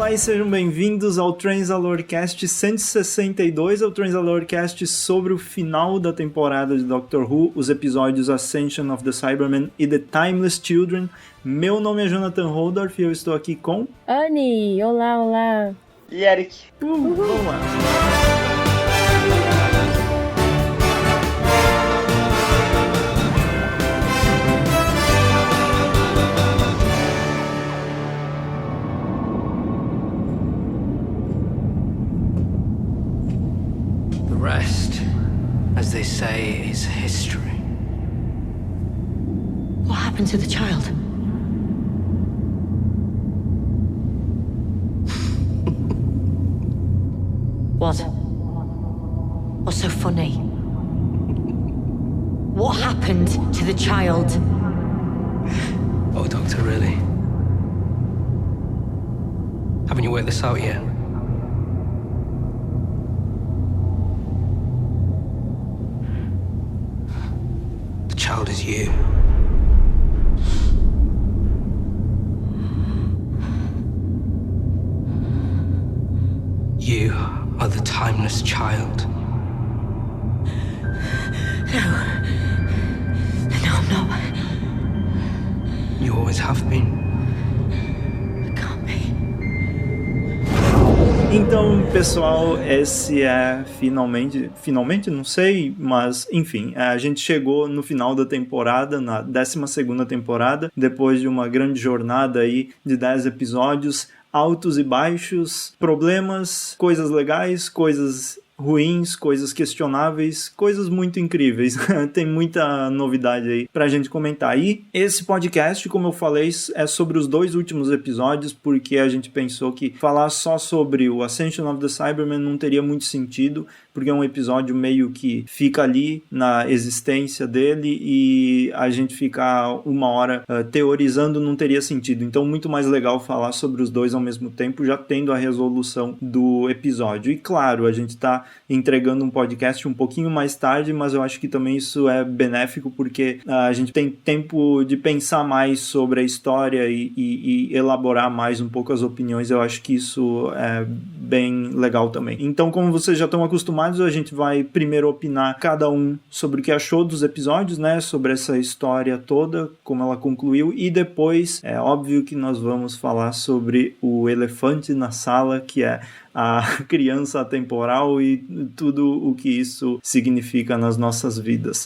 Olá e sejam bem-vindos ao Transalorcast 162, ao Transalorcast sobre o final da temporada de Doctor Who, os episódios Ascension of the Cybermen e The Timeless Children. Meu nome é Jonathan Holdorf e eu estou aqui com... Annie, olá. E Eric. Vamos lá. As they say, is history. What happened to the child? What? What's so funny? What happened to the child? Oh, Doctor, really? Haven't you worked this out yet? The child is you. You are the timeless child. No, I'm not. You always have been. It can't be. Então, pessoal, esse é finalmente, não sei, mas enfim, a gente chegou no final da temporada, na 12ª temporada, depois de uma grande jornada aí de 10 episódios, altos e baixos, problemas, coisas legais, coisas ruins, coisas questionáveis, coisas muito incríveis. Tem muita novidade aí pra gente comentar. E esse podcast, como eu falei, é sobre os 2 últimos episódios, porque a gente pensou que falar só sobre o Ascension of the Cybermen não teria muito sentido, porque é um episódio meio que fica ali na existência dele e a gente ficar uma hora teorizando não teria sentido. Então, muito mais legal falar sobre os 2 ao mesmo tempo, já tendo a resolução do episódio. E claro, a gente tá entregando um podcast um pouquinho mais tarde, mas eu acho que também isso é benéfico, porque a gente tem tempo de pensar mais sobre a história e elaborar mais um pouco as opiniões. Eu acho que isso é bem legal também. Então, como vocês já estão acostumados, a gente vai primeiro opinar cada um sobre o que achou dos episódios, né, sobre essa história toda, como ela concluiu, e depois é óbvio que nós vamos falar sobre o elefante na sala, que é a criança atemporal e tudo o que isso significa nas nossas vidas.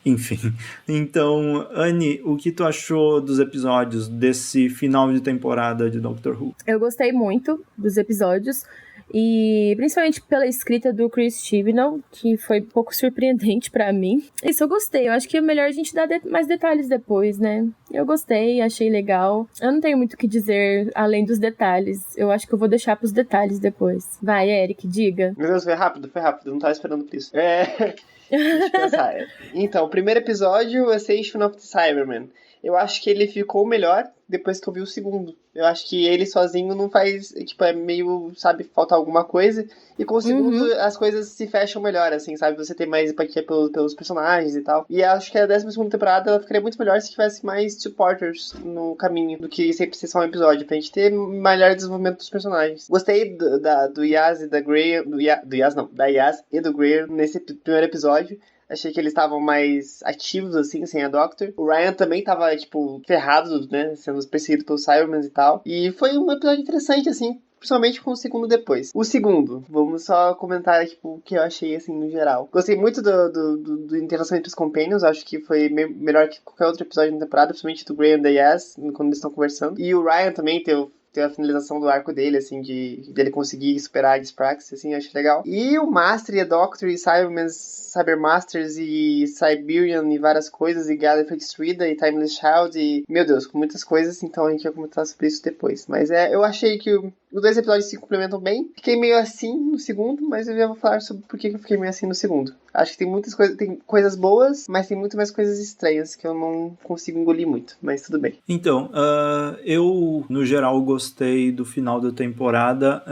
Enfim. Então, Annie, o que tu achou dos episódios desse final de temporada de Doctor Who? Eu gostei muito dos episódios. E principalmente pela escrita do Chris Chibnall, que foi um pouco surpreendente pra mim. Isso eu gostei, eu acho que é melhor a gente dar mais detalhes depois, né? Eu gostei, achei legal. Eu não tenho muito o que dizer além dos detalhes. Eu acho que eu vou deixar pros detalhes depois. Vai, Eric, diga. Meu Deus, foi rápido, eu não tava esperando por isso. Deixa eu pensar. Então, o primeiro episódio, Ascension of the Cybermen. Eu acho que ele ficou melhor depois que eu vi o segundo. Eu acho que ele sozinho não faz, tipo, é meio, sabe, falta alguma coisa. E com o segundo, as coisas se fecham melhor, assim, sabe? Você tem mais empatia pelos personagens e tal. E acho que a 12ª temporada, ela ficaria muito melhor se tivesse mais supporters no caminho, do que sempre ser só um episódio, pra gente ter melhor desenvolvimento dos personagens. Gostei do Yaz e da Greer, da Yaz e do Greer nesse primeiro episódio. Achei que eles estavam mais ativos, assim, sem a Doctor. O Ryan também tava, tipo, ferrado, né? Sendo perseguido pelos Cybermen e tal. E foi um episódio interessante, assim, principalmente com o segundo depois. O segundo, vamos só comentar, tipo, o que eu achei, assim, no geral. Gostei muito do interação entre os Companions. Acho que foi melhor que qualquer outro episódio da temporada, principalmente do Grey and the Yaz, quando eles estão conversando. E o Ryan também teve a finalização do arco dele, assim, dele conseguir superar a Dispraxis, assim, eu achei legal. E o Master e a Doctor e Cybermasters e Siberian e várias coisas, e Gallifrey Street e Timeless Child e, meu Deus, com muitas coisas, então a gente vai comentar sobre isso depois. Mas eu achei que os 2 episódios se complementam bem. Fiquei meio assim no segundo, mas eu já vou falar sobre por que eu fiquei meio assim no segundo. Acho que tem muitas coisas, tem coisas boas, mas tem muito mais coisas estranhas que eu não consigo engolir muito, mas tudo bem. Então, eu, no geral, gostei do final da temporada,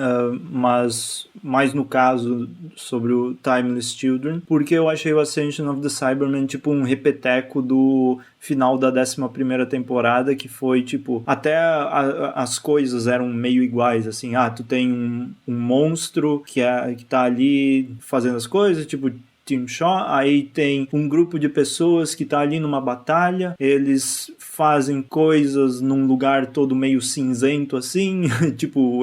mas mais no caso sobre o Timeless Children, porque eu achei o Ascension of the Cybermen tipo um repeteco do final da 11ª temporada, que foi tipo, até as coisas eram meio iguais, faz, assim, tu tem um monstro que tá ali fazendo as coisas, tipo Tim Shaw, aí tem um grupo de pessoas que tá ali numa batalha, eles fazem coisas num lugar todo meio cinzento assim, tipo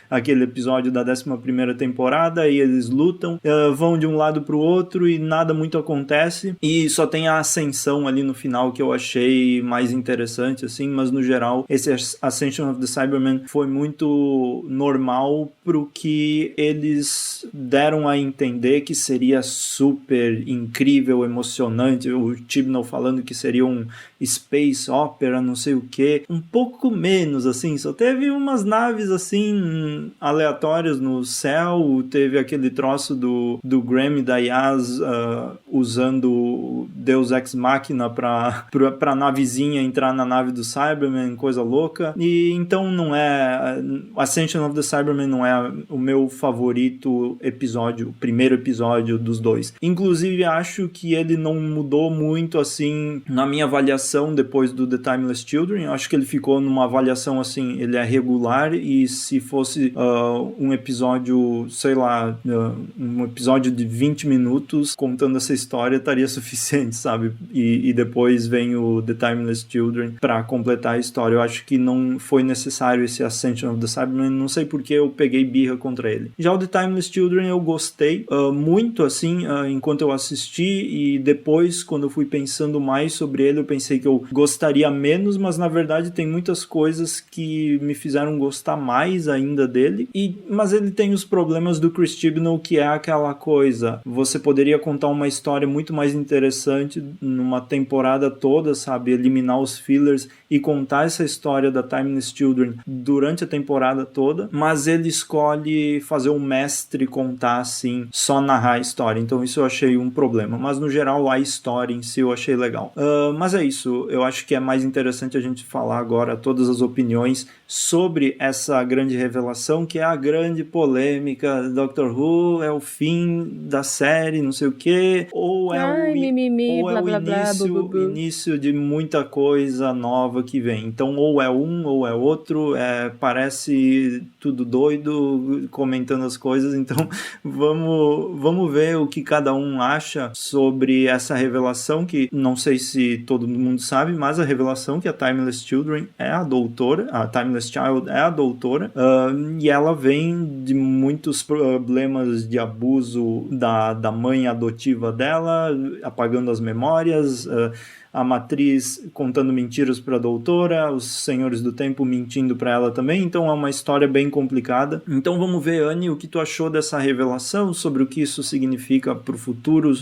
aquele episódio da 11ª temporada, e eles lutam, vão de um lado pro outro e nada muito acontece, e só tem a ascensão ali no final que eu achei mais interessante, assim, mas no geral esse Ascension of the Cybermen foi muito normal pro que eles deram a entender que seria super incrível, emocionante, o Chibnall falando que seria um space opera, não sei o que, um pouco menos, assim, só teve umas naves, assim, aleatórias no céu, teve aquele troço do Graham e da Yaz usando Deus Ex Machina pra navezinha entrar na nave do Cyberman, coisa louca, e então não é, Ascension of the Cybermen não é o meu favorito episódio, o primeiro episódio dos dois. Inclusive, acho que ele não mudou muito, assim, na minha avaliação depois do The Timeless Children. Acho que ele ficou numa avaliação, assim, ele é regular, e se fosse um episódio, sei lá, um episódio de 20 minutos contando essa história, estaria suficiente, sabe? E depois vem o The Timeless Children pra completar a história. Eu acho que não foi necessário esse Ascension of the Cybermen, não sei porque eu peguei birra contra ele. Já o The Timeless Children eu gostei muito, assim, enquanto eu assisti, e depois, quando eu fui pensando mais sobre ele, eu pensei que eu gostaria menos, mas na verdade tem muitas coisas que me fizeram gostar mais ainda dele, mas ele tem os problemas do Chris Chibnall, que é aquela coisa, você poderia contar uma história muito mais interessante numa temporada toda, sabe, eliminar os fillers e contar essa história da Timeless Children durante a temporada toda, mas ele escolhe fazer o mestre contar, assim, só narrar a história, então isso eu achei um problema, mas no geral a história em si eu achei legal. Mas é isso, eu acho que é mais interessante a gente falar agora todas as opiniões sobre essa grande revelação, que é a grande polêmica. Doctor Who é o fim da série, não sei o que, ou é o início de muita coisa nova que vem. Então ou é um ou é outro, parece tudo doido comentando as coisas, então vamos ver o que cada um acha sobre essa revelação, que não sei se todo mundo sabe, mas a revelação que a Timeless Children é a doutora, a Timeless Child é a doutora, e ela vem de muitos problemas de abuso da mãe adotiva dela, apagando as memórias, a matriz contando mentiras para a doutora, os senhores do tempo mentindo para ela também, então é uma história bem complicada. Então vamos ver, Anne, o que tu achou dessa revelação, sobre o que isso significa pro futuro,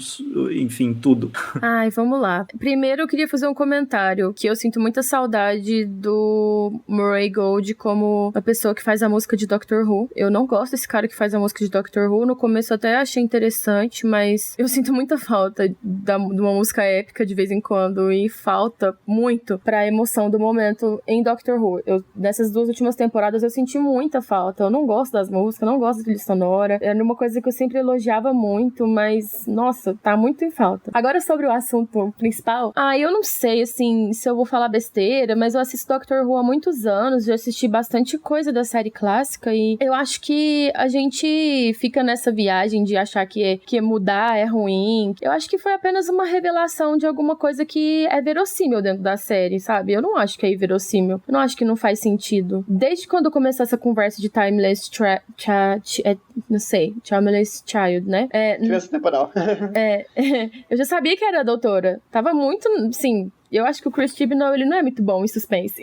enfim, tudo. Ai, vamos lá. Primeiro eu queria fazer um comentário, que eu sinto muita saudade do Murray Gold como a pessoa que faz a música de Doctor Who. Eu não gosto desse cara que faz a música de Doctor Who, no começo eu até achei interessante, mas eu sinto muita falta de uma música épica de vez em quando, e falta muito pra emoção do momento em Doctor Who. Nessas 2 últimas temporadas eu senti muita falta. Eu não gosto das músicas, não gosto da trilha sonora. Era uma coisa que eu sempre elogiava muito, mas, nossa, tá muito em falta. Agora sobre o assunto principal, eu não sei, assim, se eu vou falar besteira, mas eu assisto Doctor Who há muitos anos, já assisti bastante coisa da série clássica, e eu acho que a gente fica nessa viagem de achar que mudar é ruim. Eu acho que foi apenas uma revelação de alguma coisa que é verossímil dentro da série, sabe? Eu não acho que é inverossímil. Eu não acho que não faz sentido. Desde quando começou essa conversa de Timeless Timeless Child, né? Criança temporal. Eu já sabia que era a doutora. Tava muito, assim... Eu acho que o Chris Chibnall, ele não é muito bom em suspense.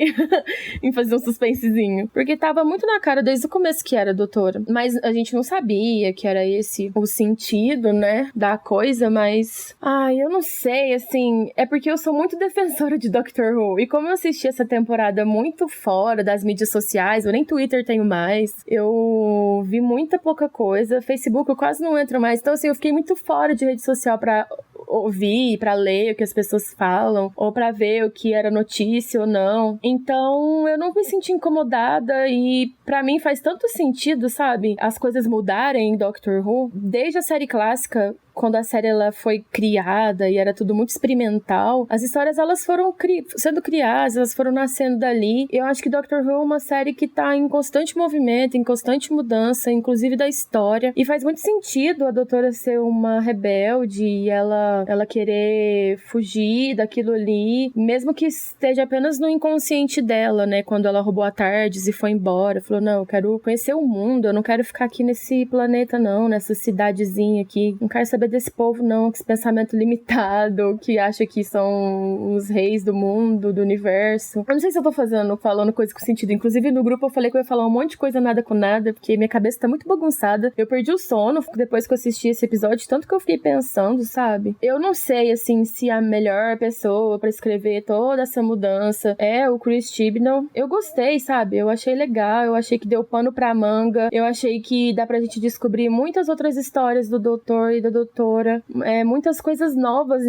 Em fazer um suspensezinho. Porque tava muito na cara desde o começo que era a doutora. Mas a gente não sabia que era esse o sentido, né, da coisa, mas... eu não sei, assim... É porque eu sou muito defensora de Doctor Who. E como eu assisti essa temporada muito fora das mídias sociais, eu nem Twitter tenho mais, eu vi muita pouca coisa. Facebook eu quase não entro mais. Então, assim, eu fiquei muito fora de rede social pra ouvir, pra ler o que as pessoas falam, ou pra ver o que era notícia ou não. Então, eu não me senti incomodada, e pra mim faz tanto sentido, sabe? As coisas mudarem em Doctor Who. Desde a série clássica, quando a série ela foi criada e era tudo muito experimental, as histórias elas foram sendo criadas, elas foram nascendo dali. Eu acho que Doctor Who é uma série que tá em constante movimento, em constante mudança, inclusive da história. E faz muito sentido a doutora ser uma rebelde e ela querer fugir daquilo ali, mesmo que esteja apenas no inconsciente dela, né? Quando ela roubou a TARDIS e foi embora. Falou, não, eu quero conhecer o mundo, eu não quero ficar aqui nesse planeta, não, nessa cidadezinha aqui. Não quero saber desse povo, não, com esse pensamento limitado, que acha que são os reis do mundo, do universo. Eu não sei se eu tô falando coisa com sentido. Inclusive, no grupo eu falei que eu ia falar um monte de coisa nada com nada, porque minha cabeça tá muito bagunçada. Eu perdi o sono depois que eu assisti esse episódio, tanto que eu fiquei pensando, sabe? Eu não sei, assim, se a melhor pessoa pra escrever toda essa mudança é o Chris Chibnall. Eu gostei, sabe? Eu achei legal, eu achei que deu pano pra manga, eu achei que dá pra gente descobrir muitas outras histórias do doutor e da doutora, muitas coisas novas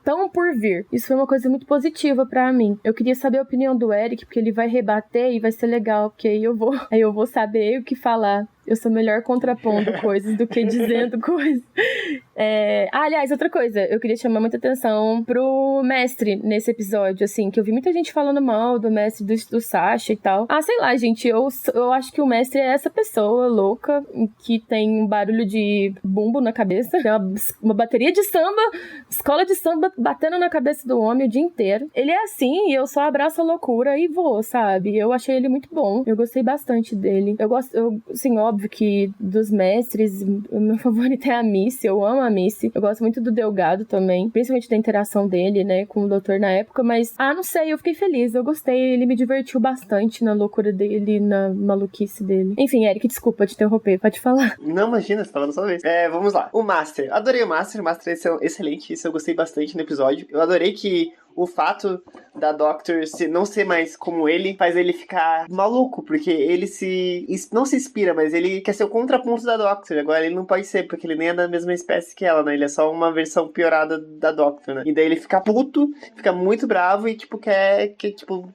tão por vir. Isso foi uma coisa muito positiva pra mim. Eu queria saber a opinião do Eric, porque ele vai rebater e vai ser legal, porque aí eu vou saber o que falar. Eu sou melhor contrapondo coisas do que dizendo coisas. Aliás, outra coisa, eu queria chamar muita atenção pro mestre nesse episódio, assim, que eu vi muita gente falando mal do mestre do Sasha e tal. Sei lá, gente, eu acho que o mestre é essa pessoa louca que tem um barulho de bumbo na cabeça, tem uma bateria de samba, escola de samba batendo na cabeça do homem o dia inteiro. Ele é assim, e eu só abraço a loucura e vou, sabe? Eu achei ele muito bom, eu gostei bastante dele. Assim, óbvio que dos mestres, o meu favorito é a Missy, eu amo a Missy. Eu gosto muito do Delgado também, principalmente da interação dele, né, com o doutor na época, mas, não sei, eu fiquei feliz, eu gostei, ele me divertiu bastante na loucura dele, na maluquice dele. Enfim, Eric, desculpa te interromper, pode falar. Não, imagina, você tava na sua vez. Vamos lá. O Master. Adorei o Master é excelente, isso eu gostei bastante no episódio. Eu adorei que o fato da Doctor não ser mais como ele faz ele ficar maluco, porque ele não se inspira, mas ele quer ser o contraponto da Doctor. Agora ele não pode ser, porque ele nem é da mesma espécie que ela, né? Ele é só uma versão piorada da Doctor, né? E daí ele fica puto, fica muito bravo e, tipo, quer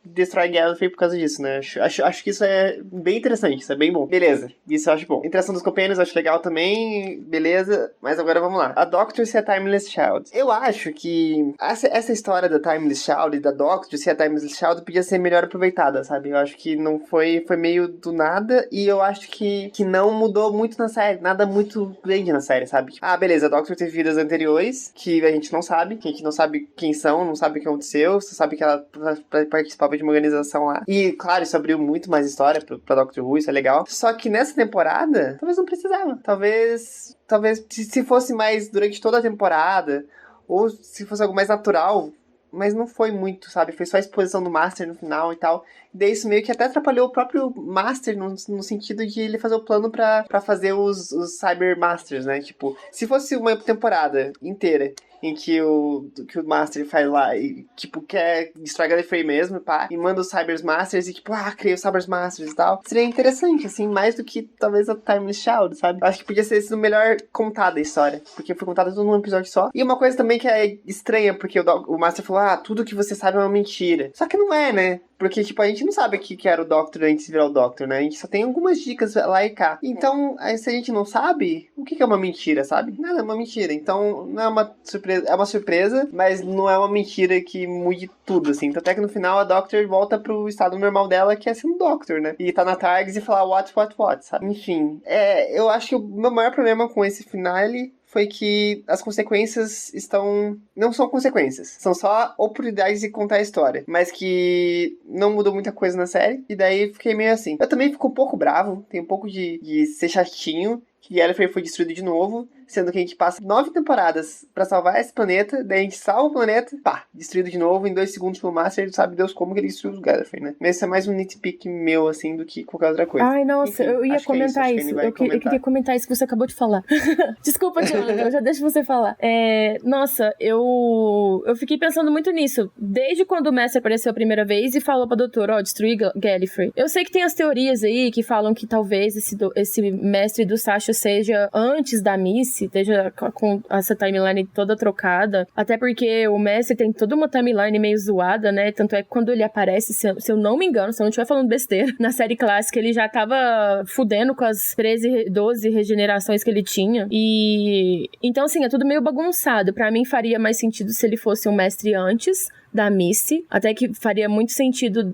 destrói Gallifrey por causa disso, né? Acho que isso é bem interessante, isso é bem bom. Beleza, isso eu acho bom. Interação dos Companions eu acho legal também, beleza. Mas agora vamos lá. A Doctor ser a Timeless Child. Eu acho que essa história da Timeless Child e da Doctor ser a Timeless Child podia ser melhor aproveitada, sabe? Eu acho que não foi meio do nada, e eu acho que não mudou muito na série, nada muito grande na série, sabe? Beleza, a Doctor teve vidas anteriores que a gente não sabe, que a gente não sabe quem são, não sabe o que aconteceu, só sabe que ela participava de uma organização lá. E, claro, isso abriu muito mais história pra Doctor Who, isso é legal. Só que nessa temporada, talvez não precisava. Talvez se fosse mais durante toda a temporada, ou se fosse algo mais natural, mas não foi muito, sabe? Foi só a exposição do Master no final e tal. E daí isso meio que até atrapalhou o próprio Master no sentido de ele fazer o plano pra fazer os Cyber Masters, né? Tipo, se fosse uma temporada inteira em que o Master faz lá e, tipo, quer destrói Gallifrey mesmo, pá, e manda os Cyber Masters e, tipo, cria os Cyber Masters e tal. Seria interessante, assim, mais do que, talvez, a Timeless Child, sabe? Eu acho que podia ser sido melhor contada a história, porque foi contada tudo num episódio só. E uma coisa também que é estranha, porque o Master falou, tudo que você sabe é uma mentira. Só que não é, né? Porque, tipo, a gente não sabe o que era o Doctor antes de virar o Doctor, né? A gente só tem algumas dicas lá e cá. Então, se a gente não sabe, o que é uma mentira, sabe? Nada é uma mentira. Então, não é uma surpresa. É uma surpresa, mas não é uma mentira que mude tudo, assim. Até que no final a Doctor volta pro estado normal dela, que é ser um Doctor, né? E tá na TARDIS e falar what, sabe? Enfim, eu acho que o meu maior problema com esse finale foi que as consequências não são consequências. São só oportunidades de contar a história. Mas que não mudou muita coisa na série. E daí fiquei meio assim. Eu também fico um pouco bravo. Tem um pouco de ser chatinho. Que Gallifrey foi destruído de novo. Sendo que a gente passa 9 temporadas pra salvar esse planeta. Daí a gente salva o planeta. Destruído de novo. Em 2 segundos pelo Master. Sabe Deus como que ele destruiu os Gallifrey, né? Mas isso é mais um nitpick meu, assim, do que qualquer outra coisa. Ai, nossa, enfim, eu ia comentar isso. Eu queria comentar isso que você acabou de falar. Desculpa, Diana, eu já deixo você falar. Nossa, eu fiquei pensando muito nisso. Desde quando o Master apareceu a primeira vez e falou pra doutora, destruir Gallifrey. Eu sei que tem as teorias aí que falam que talvez esse Mestre do Sasha acho, seja antes da Missy, esteja com essa timeline toda trocada, até porque o Mestre tem toda uma timeline meio zoada, né? Tanto é que quando ele aparece, se eu não me engano, se eu não estiver falando besteira, na série clássica ele já tava fudendo com as 13, 12 regenerações que ele tinha. E então, assim, é tudo meio bagunçado. Pra mim faria mais sentido se ele fosse um Mestre antes da Missy, até que faria muito sentido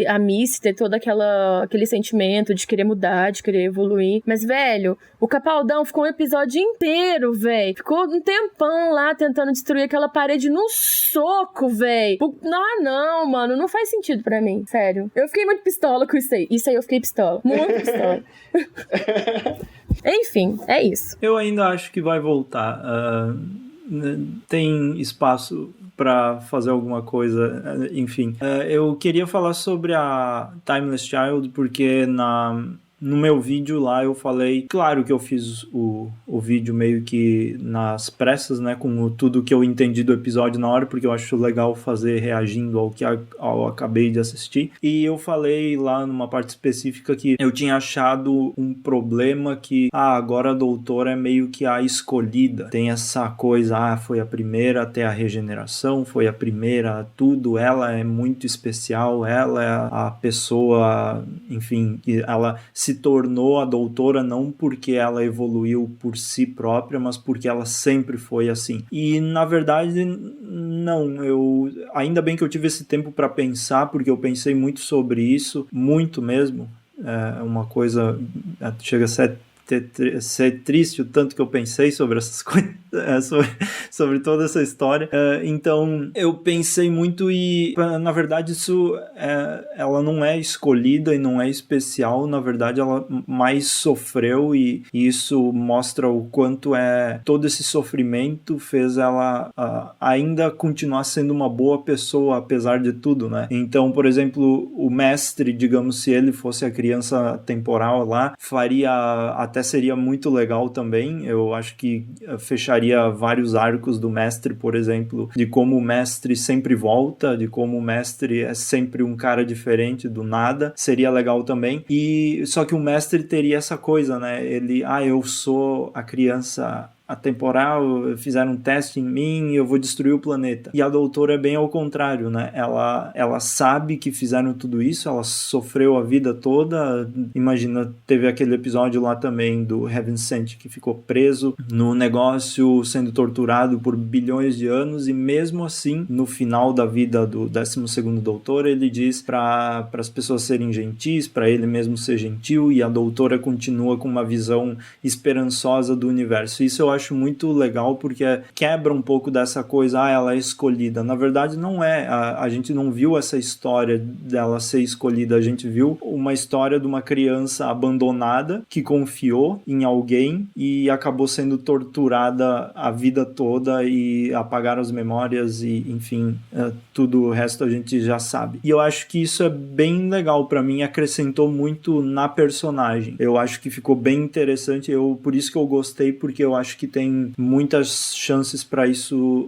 a Missy ter todo aquele sentimento de querer mudar, de querer evoluir. Mas, velho, o Capaldão ficou um episódio inteiro, velho. Ficou um tempão lá tentando destruir aquela parede no soco, velho. Não, mano, não faz sentido pra mim, sério. Eu fiquei muito pistola com isso aí. Isso aí eu fiquei pistola, muito pistola. Enfim, é isso. Eu ainda acho que vai voltar. Tem espaço para fazer alguma coisa, enfim. Eu queria falar sobre a Timeless Child, porque no meu vídeo lá eu falei, claro que eu fiz o vídeo meio que nas pressas, né, com tudo que eu entendi do episódio na hora, porque eu acho legal fazer reagindo ao que eu acabei de assistir, e eu falei lá numa parte específica que eu tinha achado um problema que, agora a doutora é meio que a escolhida, tem essa coisa, foi a primeira a ter a regeneração, foi a primeira a tudo, ela é muito especial, ela é a pessoa, enfim, que ela se tornou a doutora não porque ela evoluiu por si própria, mas porque ela sempre foi assim. E na verdade não, ainda bem que eu tive esse tempo para pensar, porque eu pensei muito sobre isso, muito mesmo. É uma coisa, chega a ser triste o tanto que eu pensei sobre essas coisas, sobre toda essa história. Então eu pensei muito e na verdade ela não é escolhida e não é especial, na verdade ela mais sofreu e isso mostra o quanto todo esse sofrimento fez ela ainda continuar sendo uma boa pessoa apesar de tudo, né? Então, por exemplo, o Mestre, digamos, se ele fosse a criança temporal lá, até seria muito legal também. Eu acho que fecharia vários arcos do Mestre, por exemplo, de como o Mestre sempre volta, de como o Mestre é sempre um cara diferente do nada, seria legal também. E só que o Mestre teria essa coisa, né? Ele, eu sou a criança atemporal, fizeram um teste em mim e eu vou destruir o planeta. E a doutora é bem ao contrário, né? Ela sabe que fizeram tudo isso, ela sofreu a vida toda. Imagina, teve aquele episódio lá também do Heaven Sent, que ficou preso no negócio, sendo torturado por bilhões de anos, e mesmo assim, no final da vida do 12º doutor, ele diz para as pessoas serem gentis, para ele mesmo ser gentil, e a doutora continua com uma visão esperançosa do universo. Isso eu acho muito legal, porque quebra um pouco dessa coisa, ela é escolhida. Na verdade não é, a gente não viu essa história dela ser escolhida, a gente viu uma história de uma criança abandonada que confiou em alguém e acabou sendo torturada a vida toda e apagaram as memórias e, enfim, tudo o resto a gente já sabe. E eu acho que isso é bem legal pra mim, acrescentou muito na personagem. Eu acho que ficou bem interessante, por isso que eu gostei, porque eu acho que tem muitas chances para isso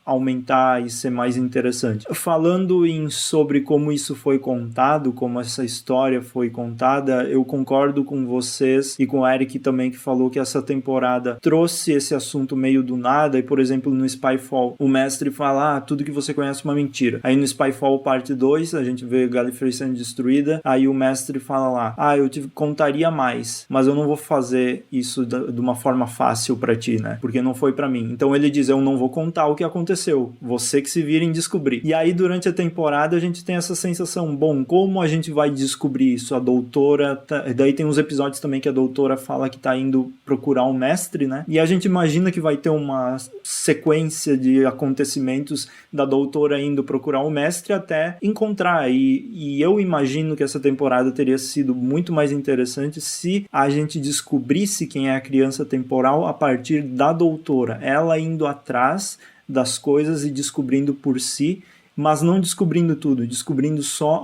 aumentar e ser mais interessante. Falando sobre como isso foi contado, como essa história foi contada, eu concordo com vocês e com o Eric também, que falou que essa temporada trouxe esse assunto meio do nada. E, por exemplo, no Spyfall, o Mestre fala, tudo que você conhece é uma mentira. Aí no Spyfall parte 2, a gente vê Gallifrey sendo destruída, aí o Mestre fala lá, eu te contaria mais, mas eu não vou fazer isso de uma forma fácil pra ti, né? Porque não foi pra mim. Então ele diz, eu não vou contar o que aconteceu, você que se vira em descobrir. E aí durante a temporada a gente tem essa sensação, bom, como a gente vai descobrir isso? A doutora, daí tem uns episódios também que a doutora fala que tá indo procurar um mestre, né? E a gente imagina que vai ter uma sequência de acontecimentos da doutora indo procurar um mestre até encontrar. E eu imagino que essa temporada teria sido muito mais interessante se a gente descobrisse quem é a criança temporal a partir da doutora, ela indo atrás das coisas e descobrindo por si, mas não descobrindo tudo, descobrindo só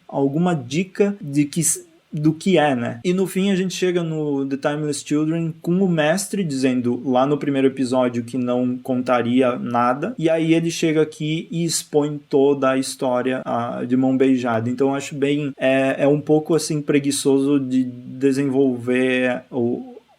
alguma dica do que é, né? E no fim a gente chega no The Timeless Children com o mestre dizendo lá no primeiro episódio que não contaria nada, e aí ele chega aqui e expõe toda a história de mão beijada. Então eu acho bem, um pouco assim preguiçoso de desenvolver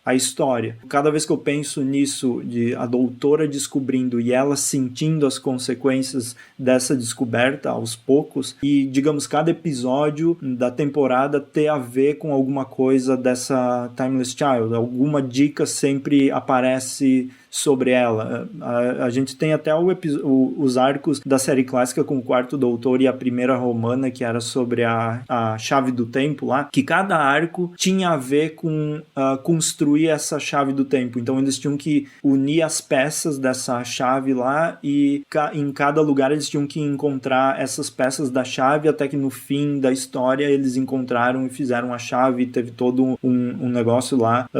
a história. Cada vez que eu penso nisso, de a doutora descobrindo e ela sentindo as consequências dessa descoberta aos poucos, e, digamos, cada episódio da temporada ter a ver com alguma coisa dessa Timeless Child, alguma dica sempre aparece sobre ela. A gente tem até os arcos da série clássica com o Quarto Doutor e a Primeira Romana, que era sobre a chave do tempo lá, que cada arco tinha a ver com construir essa chave do tempo. Então eles tinham que unir as peças dessa chave lá e em cada lugar eles tinham que encontrar essas peças da chave, até que no fim da história eles encontraram e fizeram a chave, e teve todo um negócio lá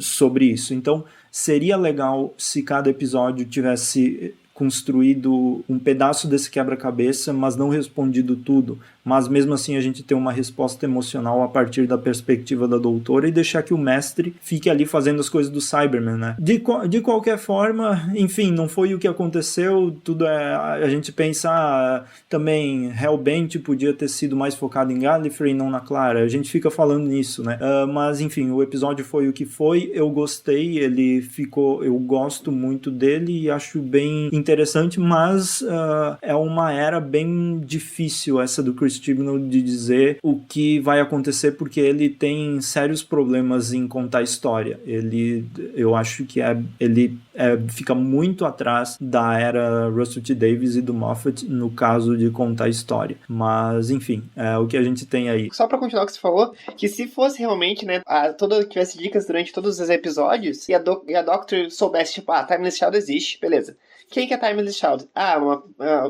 sobre isso. Então seria legal se cada episódio tivesse construído um pedaço desse quebra-cabeça, mas não respondido tudo. Mas mesmo assim a gente ter uma resposta emocional a partir da perspectiva da doutora e deixar que o mestre fique ali fazendo as coisas do Cyberman, né? De qualquer forma, enfim, não foi o que aconteceu, tudo a gente pensa também, Hellbent podia ter sido mais focado em Gallifrey e não na Clara, a gente fica falando nisso, né? Mas enfim, o episódio foi o que foi, eu gostei, eu gosto muito dele e acho bem interessante, mas é uma era bem difícil essa do Chris Chibnall de dizer o que vai acontecer, porque ele tem sérios problemas em contar história. Eu acho que ele fica muito atrás da era Russell T. Davies e do Moffat no caso de contar história. Mas, enfim, é o que a gente tem aí. Só pra continuar o que você falou, que se fosse realmente, né, tivesse dicas durante todos os episódios e a Doctor soubesse, tipo, Timeless Child existe, beleza. Quem que é Timeless Child?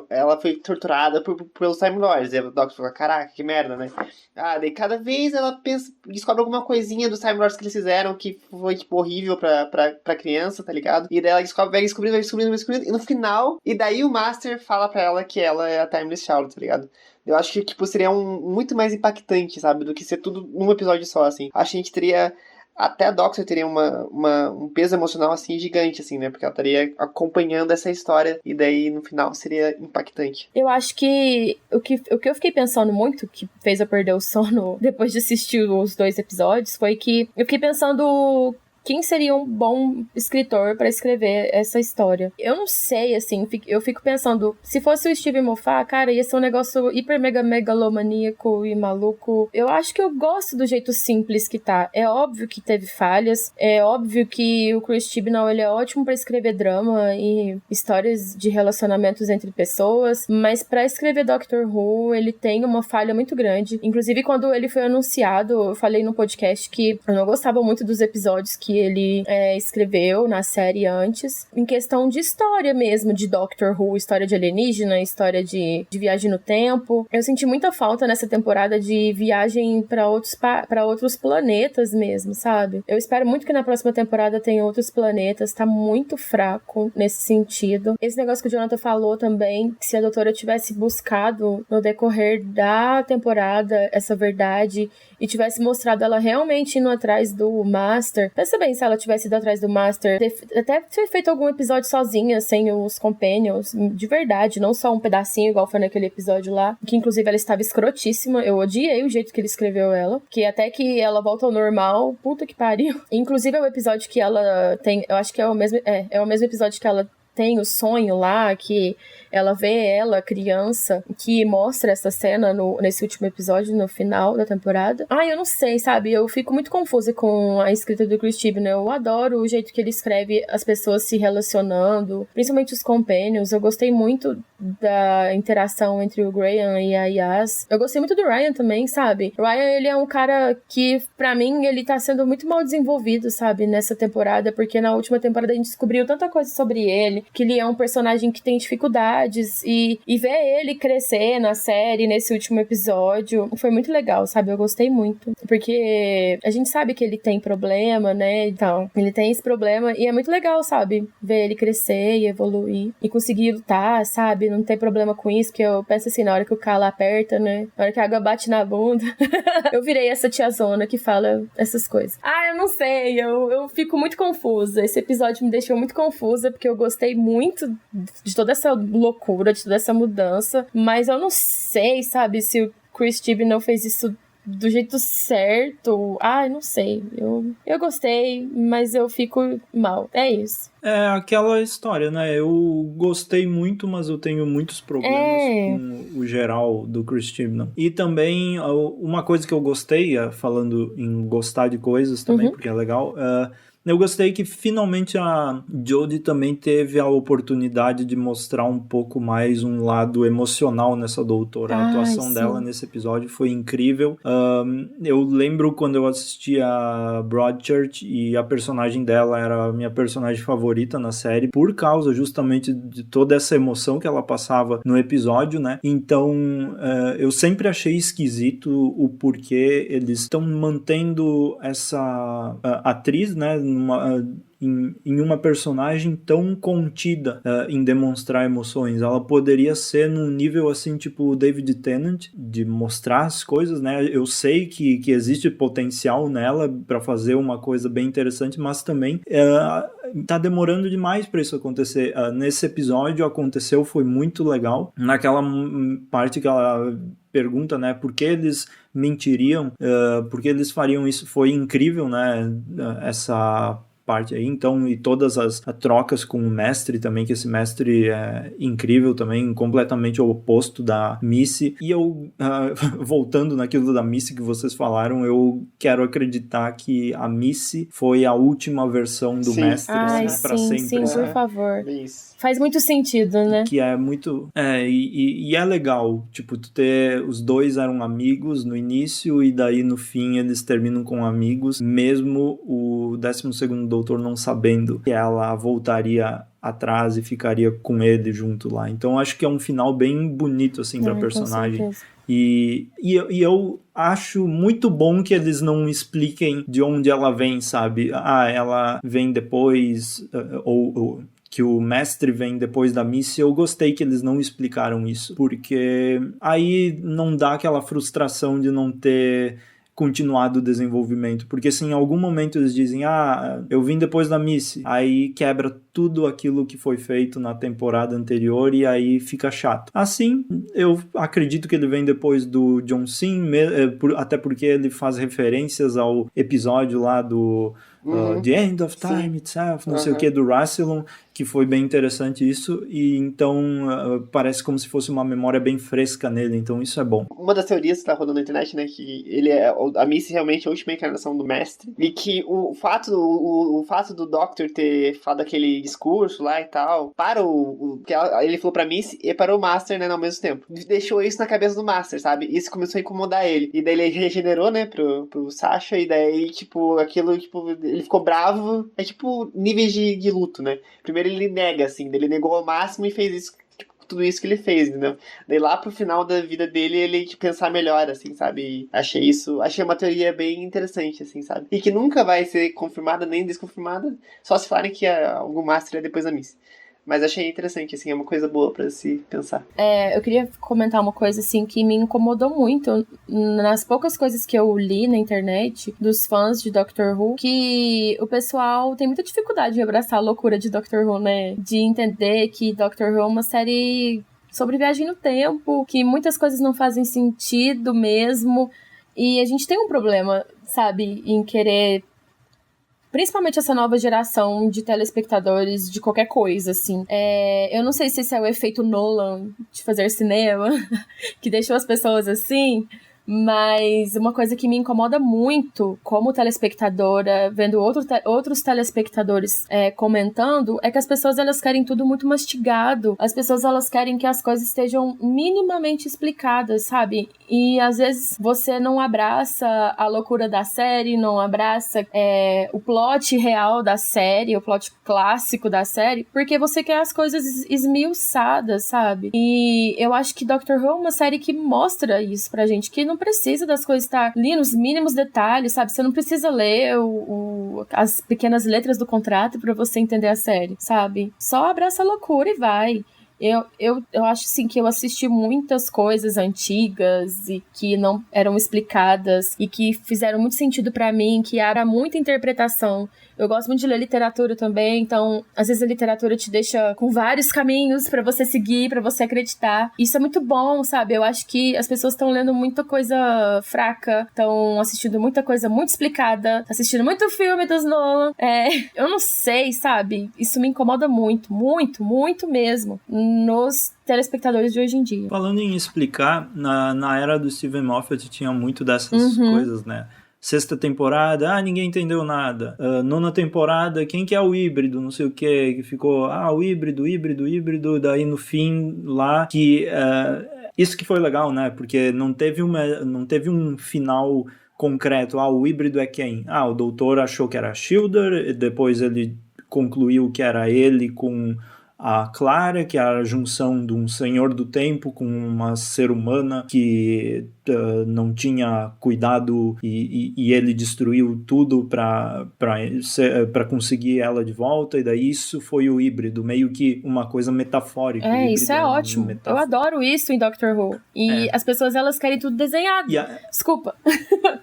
Ela foi torturada pelos Time Lords. E a Doctor fala, caraca, que merda, né? Daí cada vez ela descobre alguma coisinha dos Time Lords que eles fizeram que foi, tipo, horrível pra criança, tá ligado? E daí ela vai descobrindo, e no final, e daí o Master fala pra ela que ela é a Timeless Child, tá ligado? Eu acho que, tipo, seria muito mais impactante, sabe? Do que ser tudo num episódio só, assim. Acho que a gente teria... Até a Doctor teria um peso emocional, assim, gigante, assim, né? Porque ela estaria acompanhando essa história e daí, no final, seria impactante. Eu acho que o que eu fiquei pensando muito, que fez eu perder o sono depois de assistir os 2 episódios, foi que eu fiquei pensando... Quem seria um bom escritor pra escrever essa história? Eu não sei, assim, eu fico pensando, se fosse o Steven Moffat, cara, ia ser um negócio hiper mega megalomaníaco e maluco. Eu acho que eu gosto do jeito simples que tá. É óbvio que teve falhas, é óbvio que o Chris Chibnall, ele é ótimo pra escrever drama e histórias de relacionamentos entre pessoas, mas pra escrever Doctor Who, ele tem uma falha muito grande. Inclusive, quando ele foi anunciado, eu falei no podcast que eu não gostava muito dos episódios que ele escreveu na série antes, em questão de história mesmo, de Doctor Who, história de alienígena, história de viagem no tempo. Eu senti muita falta nessa temporada de viagem pra outros planetas mesmo, sabe? Eu espero muito que na próxima temporada tenha outros planetas, tá muito fraco nesse sentido. Esse negócio que o Jonathan falou também, que se a doutora tivesse buscado no decorrer da temporada essa verdade e tivesse mostrado ela realmente indo atrás do Master. Pensa bem, se ela tivesse ido atrás do Master, até ter feito algum episódio sozinha, sem os Companions, de verdade, não só um pedacinho, igual foi naquele episódio lá, que inclusive ela estava escrotíssima. Eu odiei o jeito que ele escreveu ela, que até que ela volta ao normal, puta que pariu. Inclusive é o episódio que ela tem, eu acho que é o mesmo episódio que ela tem o sonho lá, que ela vê ela, criança, que mostra essa cena nesse último episódio, no final da temporada. Eu não sei, sabe? Eu fico muito confusa com a escrita do Chris Chibnall. Eu adoro o jeito que ele escreve as pessoas se relacionando, principalmente os Companions. Eu gostei muito da interação entre o Graham e a Yas. Eu gostei muito do Ryan também, sabe? O Ryan, ele é um cara que, pra mim, ele tá sendo muito mal desenvolvido, sabe? Nessa temporada, porque na última temporada a gente descobriu tanta coisa sobre ele, que ele é um personagem que tem dificuldades, e ver ele crescer na série, nesse último episódio, foi muito legal, sabe? Eu gostei muito, porque a gente sabe que ele tem problema, né? Então, ele tem esse problema, e é muito legal, sabe? Ver ele crescer e evoluir, e conseguir lutar, sabe? Não ter problema com isso, que eu penso assim, na hora que o calo aperta, né? Na hora que a água bate na bunda. Eu virei essa tiazona que fala essas coisas. Eu não sei, eu fico muito confusa. Esse episódio me deixou muito confusa, porque eu gostei muito de toda essa loucura, de toda essa mudança, mas eu não sei, sabe, se o Chris Chibnall fez isso do jeito certo. Não sei. Eu gostei, mas eu fico mal. É isso. É aquela história, né? Eu gostei muito, mas eu tenho muitos problemas com o geral do Chris Chibnall. E também, uma coisa que eu gostei, falando em gostar de coisas também, porque é legal, eu gostei que finalmente a Jodie também teve a oportunidade de mostrar um pouco mais um lado emocional nessa doutora. A atuação dela nesse episódio foi incrível. Eu lembro quando eu assisti a Broadchurch e a personagem dela era a minha personagem favorita na série, por causa justamente de toda essa emoção que ela passava no episódio, né? Então, eu sempre achei esquisito o porquê eles estão mantendo essa atriz, né? Em uma personagem tão contida em demonstrar emoções. Ela poderia ser num nível assim, tipo o David Tennant, de mostrar as coisas, né? Eu sei que existe potencial nela para fazer uma coisa bem interessante, mas também tá demorando demais para isso acontecer. Nesse episódio aconteceu, foi muito legal. Naquela parte que ela pergunta, né, por que eles mentiriam, por que eles fariam isso, foi incrível, né, essa parte aí, então, e todas as trocas com o mestre também, que esse mestre é incrível também, completamente o oposto da Missy. E eu, voltando naquilo da Missy que vocês falaram, eu quero acreditar que a Missy foi a última versão do mestre, assim, pra sempre. Sim, por favor. Isso. Faz muito sentido, né? Que é muito... E é legal, tipo, tu ter... Os dois eram amigos no início e daí no fim eles terminam com amigos, mesmo o 12º doutor não sabendo que ela voltaria atrás e ficaria com ele junto lá. Então acho que é um final bem bonito, assim, pra personagem. E eu acho muito bom que eles não expliquem de onde ela vem, sabe? Ela vem depois, ou que o mestre vem depois da Missy. Eu gostei que eles não explicaram isso, porque aí não dá aquela frustração de não ter continuado o desenvolvimento, porque se em algum momento eles dizem, eu vim depois da Missy, aí quebra tudo aquilo que foi feito na temporada anterior e aí fica chato. Assim, eu acredito que ele vem depois do John Sim, até porque ele faz referências ao episódio lá do The End of Time Itself, não sei o que, do Rassilon, que foi bem interessante isso, e então parece como se fosse uma memória bem fresca nele, então isso é bom. Uma das teorias que tá rodando na internet, né, que a Missy realmente é a última encarnação do mestre, e que o fato do Doctor ter falado aquele discurso lá e tal, para que ele falou pra Missy e para o Master, né, ao mesmo tempo. Deixou isso na cabeça do Master, sabe? Isso começou a incomodar ele. E daí ele regenerou, né, pro Sasha, e daí, tipo, aquilo, tipo, ele ficou bravo. É tipo níveis de luto, né? Primeiro ele nega, assim, ele negou ao máximo e fez isso, tipo, tudo isso que ele fez, entendeu? Daí lá pro final da vida dele, ele tipo, pensar melhor, assim, sabe? E achei uma teoria bem interessante, assim, sabe? E que nunca vai ser confirmada nem desconfirmada, só se falarem que algum Master é depois da Missy. Mas achei interessante, assim, é uma coisa boa pra se pensar. Eu queria comentar uma coisa, assim, que me incomodou muito nas poucas coisas que eu li na internet dos fãs de Doctor Who, que o pessoal tem muita dificuldade de abraçar a loucura de Doctor Who, né? De entender que Doctor Who é uma série sobre viagem no tempo, que muitas coisas não fazem sentido mesmo, e a gente tem um problema, sabe, em querer... Principalmente essa nova geração de telespectadores de qualquer coisa, assim. Eu não sei se esse é o efeito Nolan de fazer cinema, que deixou as pessoas assim, mas uma coisa que me incomoda muito como telespectadora, vendo outros telespectadores comentando, é que as pessoas, elas querem tudo muito mastigado. As pessoas, elas querem que as coisas estejam minimamente explicadas, sabe? E às vezes você não abraça a loucura da série, não abraça o plot real da série, o plot clássico da série, porque você quer as coisas esmiuçadas, sabe? E eu acho que Doctor Who é uma série que mostra isso pra gente, que não precisa das coisas estar ali nos mínimos detalhes, sabe? Você não precisa ler as pequenas letras do contrato pra você entender a série, sabe? Só abraça a loucura e vai. Eu acho, assim, que eu assisti muitas coisas antigas e que não eram explicadas e que fizeram muito sentido pra mim, que era muita interpretação. Eu gosto muito de ler literatura também, então, às vezes a literatura te deixa com vários caminhos pra você seguir, pra você acreditar. Isso é muito bom, sabe? Eu acho que as pessoas estão lendo muita coisa fraca, estão assistindo muita coisa muito explicada, assistindo muito filme dos Nolan. Eu não sei, sabe? Isso me incomoda muito, muito, muito mesmo nos telespectadores de hoje em dia. Falando em explicar, na era do Steven Moffat tinha muito dessas coisas, né? Sexta temporada, ninguém entendeu nada. Nona temporada, quem que é o híbrido, não sei o que ficou, o híbrido, daí no fim lá, que isso que foi legal, né, porque não teve um final concreto, o híbrido é quem? O doutor achou que era a Shielder, e depois ele concluiu que era ele com a Clara, que era a junção de um senhor do tempo com uma ser humana que não tinha cuidado e ele destruiu tudo para conseguir ela de volta, e daí isso foi o híbrido, meio que uma coisa metafórica. Isso é ótimo. Eu adoro isso em Doctor Who. E as pessoas, elas querem tudo desenhado. Desculpa.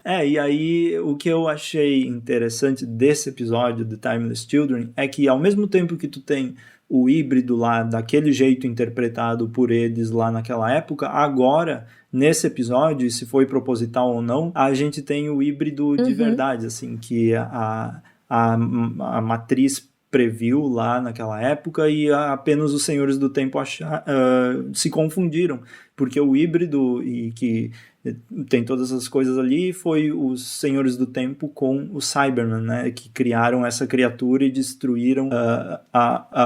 E aí o que eu achei interessante desse episódio de Timeless Children é que ao mesmo tempo que tu tem o híbrido lá daquele jeito interpretado por eles lá naquela época, agora, nesse episódio, se foi proposital ou não, a gente tem o híbrido de verdade, assim, que a matriz previu lá naquela época e apenas os Senhores do Tempo se confundiram, porque o híbrido e que tem todas essas coisas ali foi os Senhores do Tempo com os Cybermen, né, que criaram essa criatura e destruíram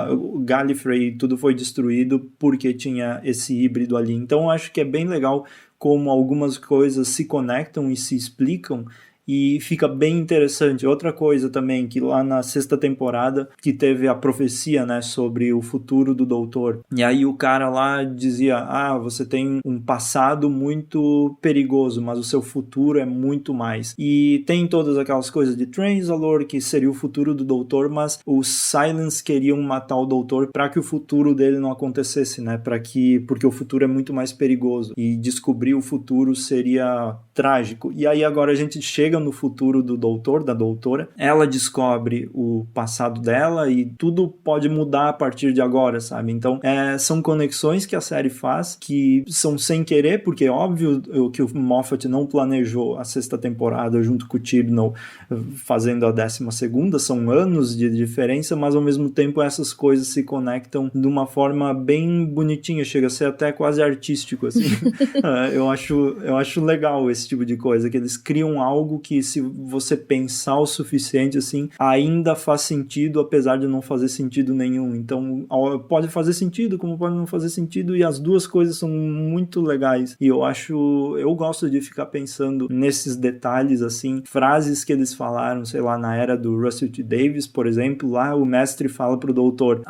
o Gallifrey, tudo foi destruído porque tinha esse híbrido ali. Então eu acho que é bem legal como algumas coisas se conectam e se explicam e fica bem interessante. Outra coisa também, que lá na sexta temporada, que teve a profecia, né, sobre o futuro do doutor. E aí o cara lá dizia, você tem um passado muito perigoso, mas o seu futuro é muito mais. E tem todas aquelas coisas de Transalore, que seria o futuro do doutor, mas os Silence queriam matar o doutor para que o futuro dele não acontecesse, né, porque o futuro é muito mais perigoso. E descobrir o futuro seria trágico. E aí agora a gente chega no futuro do doutor, da doutora, ela descobre o passado dela e tudo pode mudar a partir de agora, sabe? Então, são conexões que a série faz que são sem querer, porque é óbvio que o Moffat não planejou a sexta temporada junto com o Chibnall fazendo a 12ª, são anos de diferença, mas ao mesmo tempo essas coisas se conectam de uma forma bem bonitinha, chega a ser até quase artístico, assim. Eu acho legal esse tipo de coisa, que eles criam algo que, se você pensar o suficiente, assim, ainda faz sentido, apesar de não fazer sentido nenhum. Então, pode fazer sentido, como pode não fazer sentido, e as duas coisas são muito legais. E eu gosto de ficar pensando nesses detalhes, assim, frases que eles falaram, sei lá, na era do Russell T. Davies, por exemplo, lá o mestre fala pro doutor,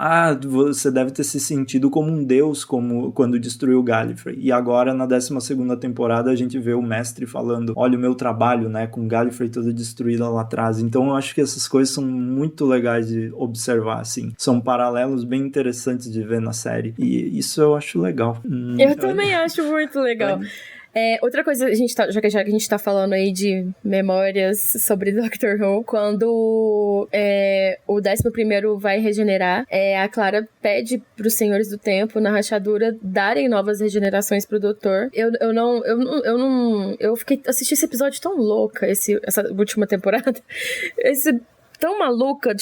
você deve ter se sentido como um deus, como quando destruiu o Gallifrey. E agora, na 12ª temporada, a gente vê o mestre falando, olha o meu trabalho, né, com Gallifrey toda destruída lá atrás. Então eu acho que essas coisas são muito legais de observar, assim. São paralelos bem interessantes de ver na série. E isso eu acho legal. Eu também acho muito legal. Outra coisa, já que a gente tá falando aí de memórias sobre Doctor Who, quando o 11º vai regenerar, a Clara pede pros Senhores do Tempo, na rachadura, darem novas regenerações pro Doutor. Eu assisti esse episódio tão louca, essa última temporada, tão maluca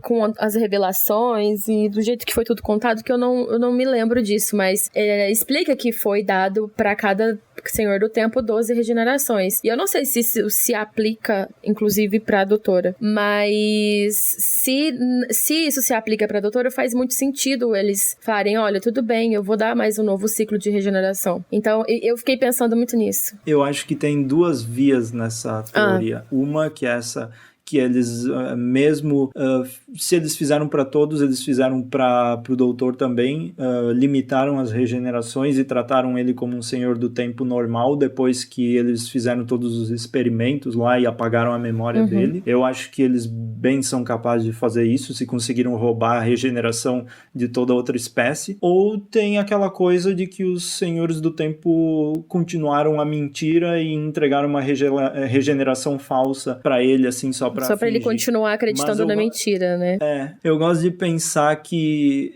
com as revelações e do jeito que foi tudo contado, que eu não me lembro disso, mas explica que foi dado para cada Senhor do Tempo 12 regenerações. E eu não sei se aplica, inclusive, pra Doutora, mas se isso se aplica pra Doutora, faz muito sentido eles falarem, olha, tudo bem, eu vou dar mais um novo ciclo de regeneração. Então, eu fiquei pensando muito nisso. Eu acho que tem duas vias nessa teoria. Uma que é essa que eles mesmo se eles fizeram para todos, eles fizeram para o doutor também, limitaram as regenerações e trataram ele como um senhor do tempo normal depois que eles fizeram todos os experimentos lá e apagaram a memória dele. Eu acho que eles bem são capazes de fazer isso se conseguiram roubar a regeneração de toda outra espécie. Ou tem aquela coisa de que os senhores do tempo continuaram a mentira e entregaram uma regeneração falsa para ele, assim, só para ele continuar acreditando na mentira, né? Eu gosto de pensar que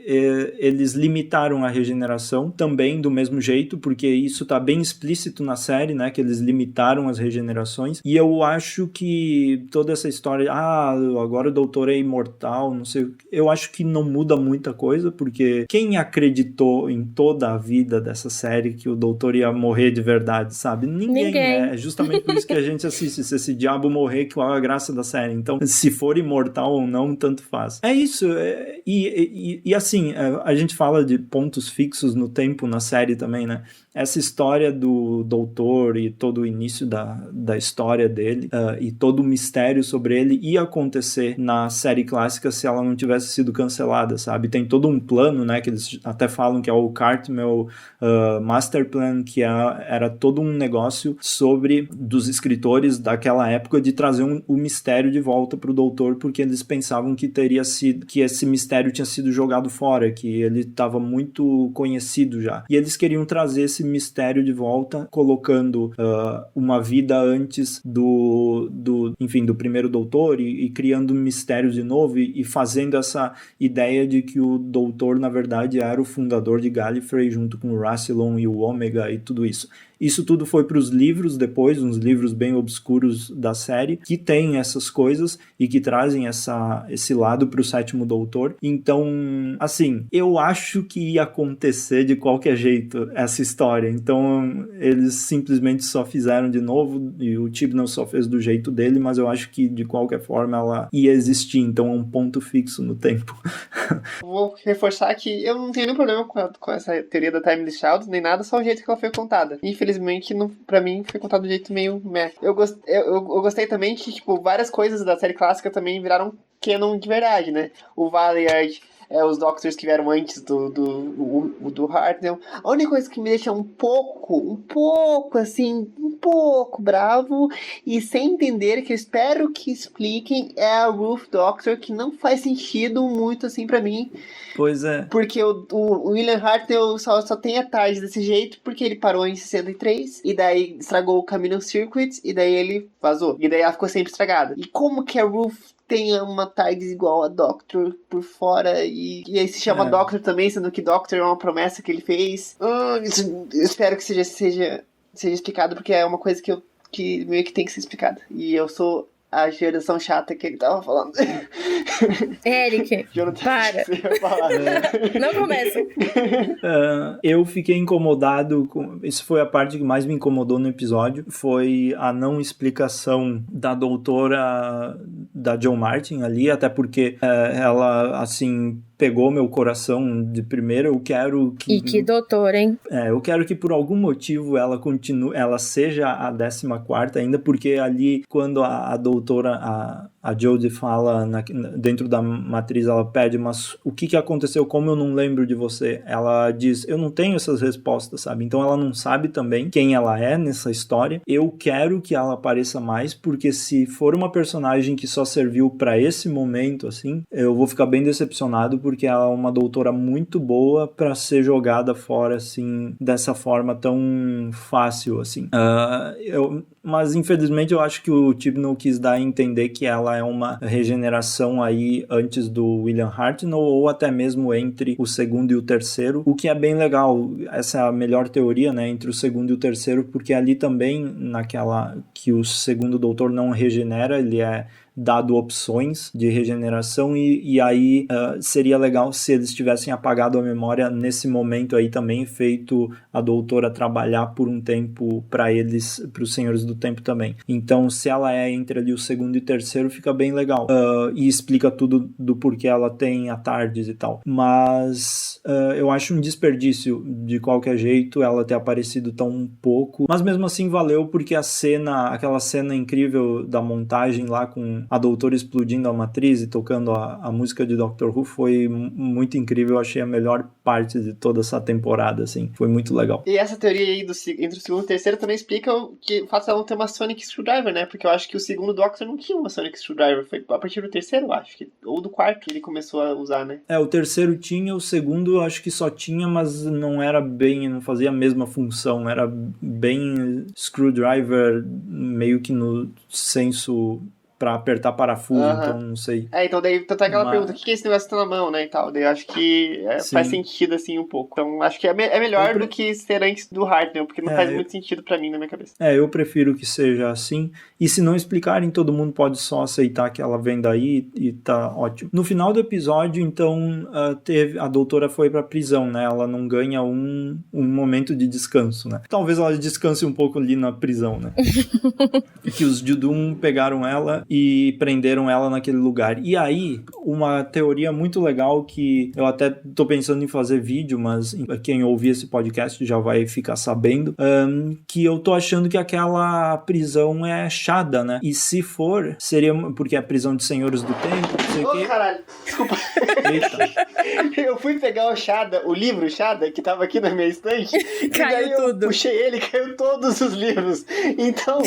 eles limitaram a regeneração também do mesmo jeito, porque isso tá bem explícito na série, né, que eles limitaram as regenerações, e eu acho que toda essa história, agora o doutor é imortal, não sei, eu acho que não muda muita coisa, porque quem acreditou em toda a vida dessa série que o doutor ia morrer de verdade, sabe? Ninguém. É justamente por isso que a gente assiste, se esse diabo morrer, que é a graça da série. Então, se for imortal ou não, tanto faz. É isso, e assim, a gente fala de pontos fixos no tempo na série também, né? Essa história do doutor e todo o início da história dele e todo o mistério sobre ele ia acontecer na série clássica se ela não tivesse sido cancelada, sabe? Tem todo um plano, né, que eles até falam que é o Cartmel Master Plan, que era todo um negócio dos escritores daquela época de trazer o mistério de volta pro doutor, porque eles pensavam que esse mistério tinha sido jogado fora, que ele estava muito conhecido já. E eles queriam trazer esse mistério de volta, colocando uma vida antes do primeiro doutor e criando mistérios de novo e fazendo essa ideia de que o doutor, na verdade, era o fundador de Gallifrey junto com o Rassilon e o Ômega e tudo isso. Isso tudo foi para os livros depois, uns livros bem obscuros da série, que tem essas coisas e que trazem esse lado para o sétimo doutor. Então, assim, eu acho que ia acontecer de qualquer jeito essa história. Então, eles simplesmente só fizeram de novo e o Chibnall só fez do jeito dele, mas eu acho que de qualquer forma ela ia existir. Então, é um ponto fixo no tempo. Vou reforçar que eu não tenho nenhum problema com essa teoria da Timeless Child, nem nada, só o jeito que ela foi contada. Infelizmente, pra mim, foi contado de um jeito meio meh. Eu gostei também que, tipo, várias coisas da série clássica também viraram canon de verdade, né? O Valeyard, os Doctors que vieram antes do Hartnell. A única coisa que me deixa um pouco bravo e sem entender, que eu espero que expliquem, é a Ruth Doctor, que não faz sentido muito assim pra mim. Pois é. Porque o William Hartnell só tem a tarde desse jeito porque ele parou em 63 e daí estragou o Camino Circuit e daí ele vazou. E daí ela ficou sempre estragada. E como que a Ruth tem uma TARDIS igual a Doctor por fora e aí se chama Doctor também, sendo que Doctor é uma promessa que ele fez. Eu espero que seja explicado, porque é uma coisa que meio que tem que ser explicada. E eu sou a geração chata que ele tava falando. Eric, para. Não começa. Eu fiquei incomodado isso foi a parte que mais me incomodou no episódio, foi a não explicação da doutora da Jo Martin ali, até porque ela, assim, pegou meu coração de primeira. Eu quero que... E que doutor, hein? Eu quero que por algum motivo ela continue, ela seja a 14ª ainda, porque ali quando a doutora, a Jodie fala dentro da matriz, ela pede, mas o que aconteceu, como eu não lembro de você? Ela diz, eu não tenho essas respostas, sabe? Então ela não sabe também quem ela é nessa história. Eu quero que ela apareça mais, porque se for uma personagem que só serviu pra esse momento, assim, eu vou ficar bem decepcionado, porque ela é uma doutora muito boa pra ser jogada fora, assim, dessa forma tão fácil, assim. Mas infelizmente eu acho que o Chibnall quis dar a entender que ela é uma regeneração aí antes do William Hartnell, ou até mesmo entre o segundo e o terceiro, o que é bem legal. Essa é a melhor teoria, né, entre o segundo e o terceiro, porque ali também, naquela que o segundo doutor não regenera, ele é dado opções de regeneração e aí seria legal se eles tivessem apagado a memória nesse momento aí também, feito a doutora trabalhar por um tempo para eles, para os Senhores do Tempo também. Então, se ela é entre ali o segundo e o terceiro, fica bem legal. E explica tudo do porquê ela tem a TARDIS e tal. Mas eu acho um desperdício, de qualquer jeito, ela ter aparecido tão pouco. Mas mesmo assim valeu, porque aquela cena incrível da montagem lá com a doutora explodindo a matriz e tocando a música de Doctor Who foi muito incrível. Eu achei a melhor parte de toda essa temporada, assim. Foi muito legal. E essa teoria aí entre o segundo e o terceiro também explica o fato de ela não ter uma Sonic Screwdriver, né? Porque eu acho que o segundo Doctor não tinha uma Sonic Screwdriver. Foi a partir do terceiro, eu acho. Ou do quarto ele começou a usar, né? O terceiro tinha, o segundo eu acho que só tinha, mas não era bem, não fazia a mesma função. Era bem screwdriver, meio que no senso pra apertar parafuso, então não sei. Então daí tá aquela pergunta, o que é esse negócio que tá na mão, né, e tal. Daí eu acho que faz sentido, assim, um pouco. Então acho que é melhor do que ser antes do Hartnell, porque não faz muito sentido pra mim, na minha cabeça. Eu prefiro que seja assim. E se não explicarem, todo mundo pode só aceitar que ela vem daí e tá ótimo. No final do episódio, então, a doutora foi pra prisão, né? Ela não ganha um momento de descanso, né? Talvez ela descanse um pouco ali na prisão, né? Que os Judum pegaram ela e prenderam ela naquele lugar. E aí, uma teoria muito legal que eu até tô pensando em fazer vídeo, mas quem ouvir esse podcast já vai ficar sabendo, que eu tô achando que aquela prisão é Shada, né? E se for, seria porque é a prisão de Senhores do Tempo, não sei o quê. Caralho, desculpa. Eita. Eu fui pegar o livro Shada, que tava aqui na minha estante, caiu e daí tudo. Eu puxei ele, caiu todos os livros. Então...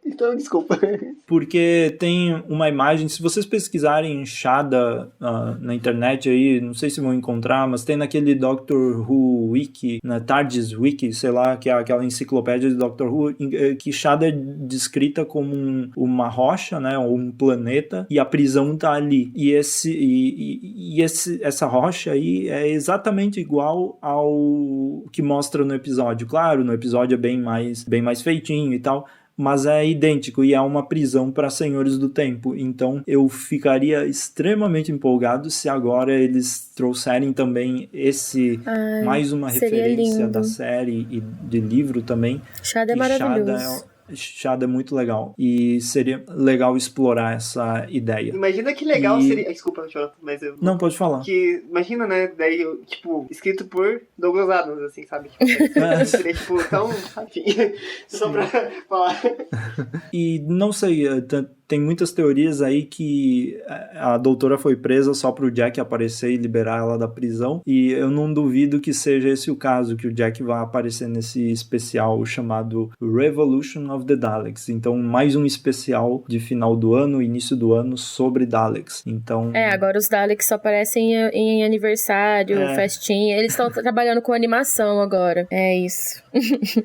Então, desculpa. Porque tem uma imagem, se vocês pesquisarem Shada na internet aí, não sei se vão encontrar, mas tem naquele Doctor Who Wiki, na TARDIS Wiki, sei lá, que é aquela enciclopédia de Doctor Who, que Shada é descrita como uma rocha, né, ou um planeta, e a prisão tá ali. E essa rocha aí é exatamente igual ao que mostra no episódio. Claro, no episódio é bem mais feitinho e tal, mas é idêntico e é uma prisão para Senhores do Tempo. Então eu ficaria extremamente empolgado se agora eles trouxerem também mais uma referência lindo. da série e de livro também. Shada é maravilhoso. Shada é muito legal e seria legal explorar essa ideia. Imagina que legal seria... Desculpa, Jonathan, mas eu... Não, pode falar. Imagina, né, daí, tipo, escrito por Douglas Adams, assim, sabe? Tipo, seria, tipo, tão... Enfim, só pra falar. E não sei, tem muitas teorias aí que a doutora foi presa só pro Jack aparecer e liberar ela da prisão, e eu não duvido que seja esse o caso, que o Jack vai aparecer nesse especial chamado Revolution of the Daleks. Então, mais um especial de final do ano, início do ano, sobre Daleks. Então... agora os Daleks só aparecem em aniversário, festinha. Eles estão trabalhando com animação agora. É isso.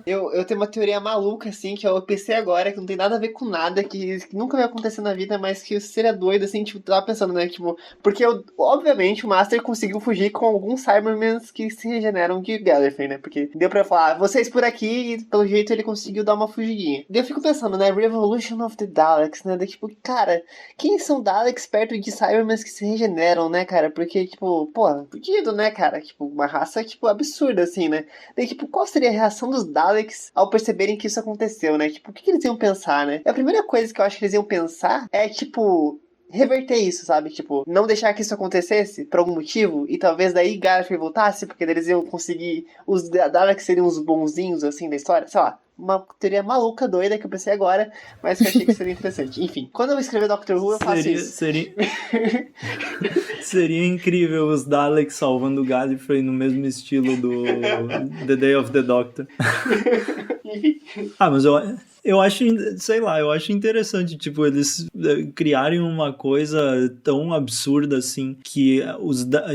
Eu tenho uma teoria maluca, assim, que eu pensei agora, que não tem nada a ver com nada, que nunca vai acontecer na vida, mas que seria doido, assim, tipo, tava pensando, né, tipo, porque obviamente o Master conseguiu fugir com alguns Cybermans que se regeneram de Gallifrey, né, porque deu pra falar, vocês por aqui, e pelo jeito ele conseguiu dar uma fugidinha. Daí eu fico pensando, né, Revolution of the Daleks, né, daí, tipo, cara, quem são Daleks perto de Cybermans que se regeneram, né, cara, porque, tipo, pô, fudido, né, cara, tipo, uma raça, tipo, absurda, assim, né, daí, tipo, qual seria a reação dos Daleks ao perceberem que isso aconteceu, né, tipo, o que eles iam pensar, né? A primeira coisa que eu acho que eles iam pensar é, tipo, reverter isso, sabe? Tipo, não deixar que isso acontecesse por algum motivo e talvez daí Gallifrey voltasse, porque eles iam conseguir... Os Daleks seriam os bonzinhos, assim, da história, sei lá. Uma teoria maluca, doida, que eu pensei agora, mas que eu achei que seria interessante. Enfim, quando eu escrever Doctor Who, eu faço isso. Seria incrível os Daleks salvando o Gallifrey no mesmo estilo do The Day of the Doctor. Mas eu acho, sei lá, eu acho interessante, tipo, eles criarem uma coisa tão absurda assim, que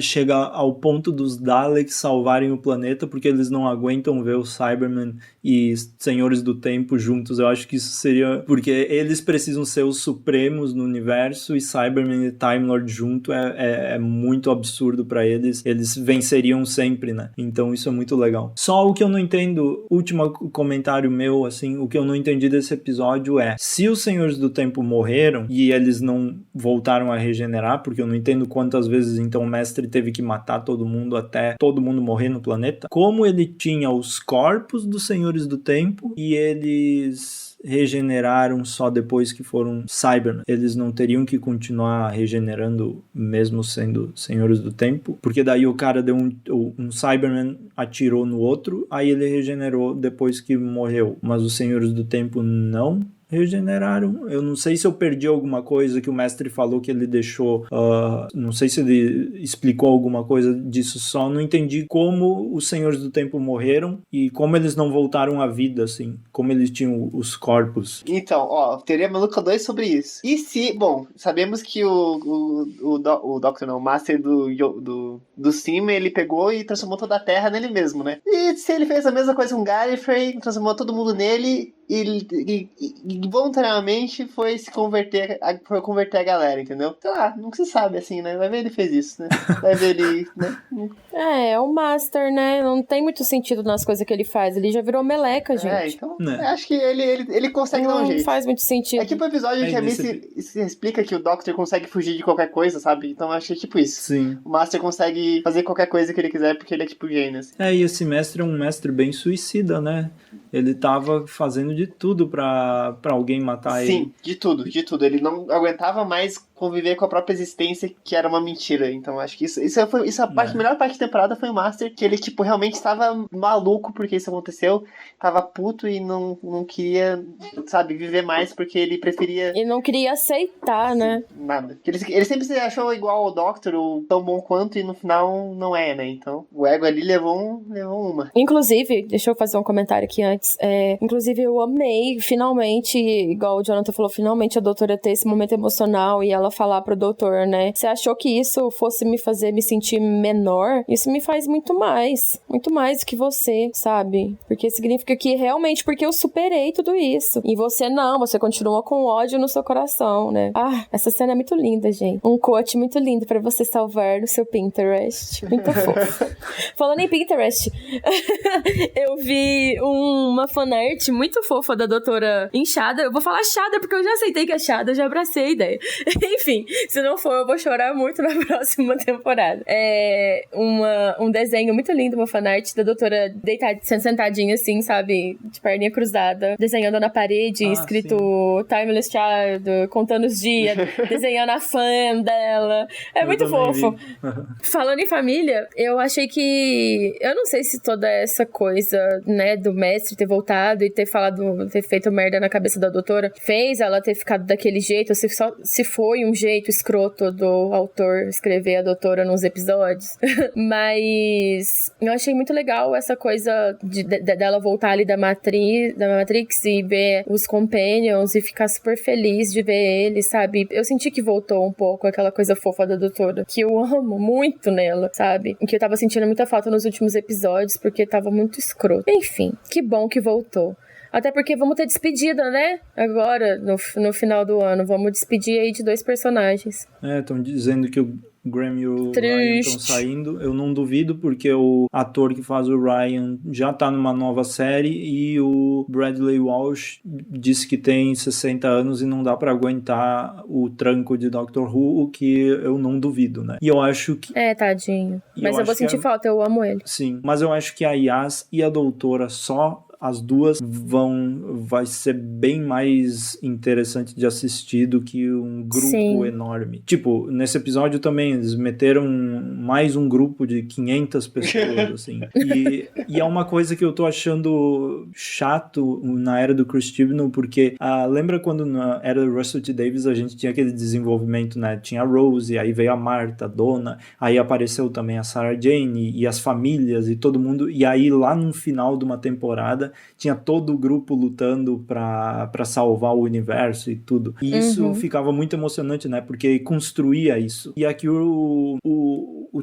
chega ao ponto dos Daleks salvarem o planeta porque eles não aguentam ver o Cybermen e Senhores do Tempo juntos. Eu acho que isso seria... Porque eles precisam ser os supremos no universo e Cybermen e Time Lord junto é muito absurdo pra eles. Eles venceriam sempre, né? Então isso é muito legal. Só o que eu não entendo, último comentário meu, assim, o que eu não entendi desse episódio é, se os Senhores do Tempo morreram e eles não voltaram a regenerar, porque eu não entendo quantas vezes então o mestre teve que matar todo mundo até todo mundo morrer no planeta, como ele tinha os corpos dos Senhores do Tempo tempo e eles regeneraram só depois que foram Cybermen. Eles não teriam que continuar regenerando mesmo sendo Senhores do Tempo, porque daí o cara deu um Cyberman atirou no outro, aí ele regenerou depois que morreu. Mas os Senhores do Tempo não regeneraram. Eu não sei se eu perdi alguma coisa que o mestre falou que ele deixou, não sei se ele explicou alguma coisa disso, só não entendi como os Senhores do Tempo morreram e como eles não voltaram à vida, assim, como eles tinham os corpos. Então, teoria maluca 2 sobre isso. E se, bom, sabemos que o Doctor não, o Master do Sim, ele pegou e transformou toda a Terra nele mesmo, né? E se ele fez a mesma coisa com Gallifrey, transformou todo mundo nele e voluntariamente foi converter a galera, entendeu? Sei lá, nunca se sabe assim, né? Vai ver ele fez isso, né? Vai ver ele, né? É o Master, né? Não tem muito sentido nas coisas que ele faz. Ele já virou meleca, gente. Então, acho que ele consegue dar um jeito. Não faz muito sentido. É tipo o episódio que a Missy se explica que o Doctor consegue fugir de qualquer coisa, sabe? Então acho que é tipo isso. Sim. O Master consegue fazer qualquer coisa que ele quiser porque ele é tipo gênio, assim. E esse mestre é um mestre bem suicida, né? Ele tava fazendo de tudo pra alguém matar ele. Sim, de tudo. Ele não aguentava mais conviver com a própria existência, que era uma mentira. Então acho que a melhor parte da temporada foi o Master, que ele, tipo, realmente estava maluco porque isso aconteceu, tava puto e não queria, sabe, viver mais porque ele preferia... E não queria aceitar, né? Nada. Ele sempre se achou igual ao Doctor, ou tão bom quanto, e no final não é, né? Então, o ego ali levou uma. Inclusive, deixa eu fazer um comentário aqui antes. Inclusive, eu amei, finalmente, igual o Jonathan falou, finalmente a doutora ter esse momento emocional e ela falar pro doutor, né? Você achou que isso fosse me fazer me sentir menor? Isso me faz muito mais do que você, sabe? Porque significa que realmente, porque eu superei tudo isso. E você não, você continua com ódio no seu coração, né? Essa cena é muito linda, gente. Um quote muito lindo pra você salvar no seu Pinterest. Muito fofo. Falando em Pinterest, eu vi uma fanart muito fofa da doutora inchada. Eu vou falar chada porque eu já aceitei que é chada, eu já abracei a ideia. Enfim, se não for, eu vou chorar muito na próxima temporada. Um desenho muito lindo, uma fanart da doutora deitada, sentadinha assim, sabe? De perninha cruzada, desenhando na parede, escrito sim. Timeless Child, contando os dias, desenhando a fã dela. É eu muito fofo. Falando em família, eu achei que... Eu não sei se toda essa coisa, né, do mestre ter voltado e ter feito merda na cabeça da doutora, fez ela ter ficado daquele jeito, se foi um jeito escroto do autor escrever a doutora nos episódios. Mas eu achei muito legal essa coisa dela voltar ali da Matrix e ver os Companions e ficar super feliz de ver eles, sabe? Eu senti que voltou um pouco aquela coisa fofa da doutora, que eu amo muito nela, sabe? Que eu tava sentindo muita falta nos últimos episódios, porque tava muito escroto. Enfim, que bom que voltou. Até porque vamos ter despedida, né? Agora, no final do ano. Vamos despedir aí de 2 personagens. Estão dizendo que o Graham e o Ryan estão saindo. Eu não duvido, porque o ator que faz o Ryan já tá numa nova série e o Bradley Walsh disse que tem 60 anos e não dá pra aguentar o tranco de Doctor Who, o que eu não duvido, né? E eu acho que... tadinho. Mas eu vou sentir falta, eu amo ele. Sim, mas eu acho que a Yas e a doutora só... As duas vai ser bem mais interessante de assistir do que um grupo enorme. Tipo, nesse episódio também eles meteram mais um grupo de 500 pessoas, assim. E é uma coisa que eu tô achando chato na era do Chris Chibnall, porque lembra quando na era do Russell T. Davies a gente tinha aquele desenvolvimento, né? Tinha a Rose, aí veio a Marta, a Donna, aí apareceu também a Sarah Jane e as famílias e todo mundo, e aí lá no final de uma temporada tinha todo o grupo lutando pra salvar o universo e tudo. E isso ficava muito emocionante, né? Porque construía isso. E aqui o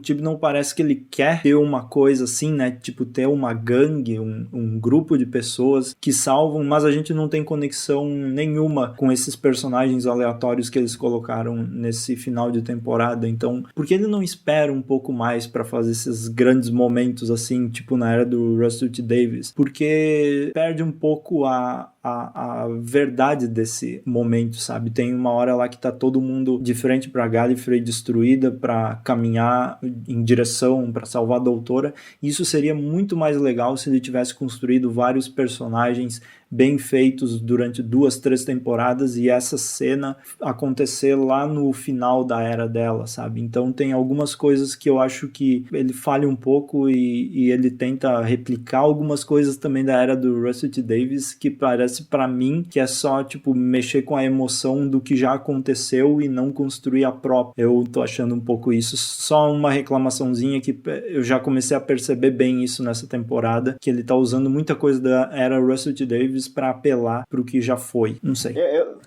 Chibnall parece que ele quer ter uma coisa assim, né? Tipo, ter uma gangue, um grupo de pessoas que salvam, mas a gente não tem conexão nenhuma com esses personagens aleatórios que eles colocaram nesse final de temporada. Então, por que ele não espera um pouco mais pra fazer esses grandes momentos assim, tipo na era do Russell T. Davies? Porque perde um pouco a a verdade desse momento, sabe? Tem uma hora lá que tá todo mundo de frente pra Gallifrey destruída pra caminhar em direção, pra salvar a doutora. Isso seria muito mais legal se ele tivesse construído vários personagens bem feitos durante 2, 3 temporadas e essa cena acontecer lá no final da era dela, sabe? Então tem algumas coisas que eu acho que ele falha um pouco e ele tenta replicar algumas coisas também da era do Russell T. Davies que parece pra mim que é só, tipo, mexer com a emoção do que já aconteceu e não construir a própria. Eu tô achando um pouco isso. Só uma reclamaçãozinha que eu já comecei a perceber bem isso nessa temporada, que ele tá usando muita coisa da era Russell T. Davies pra apelar pro que já foi. Não sei.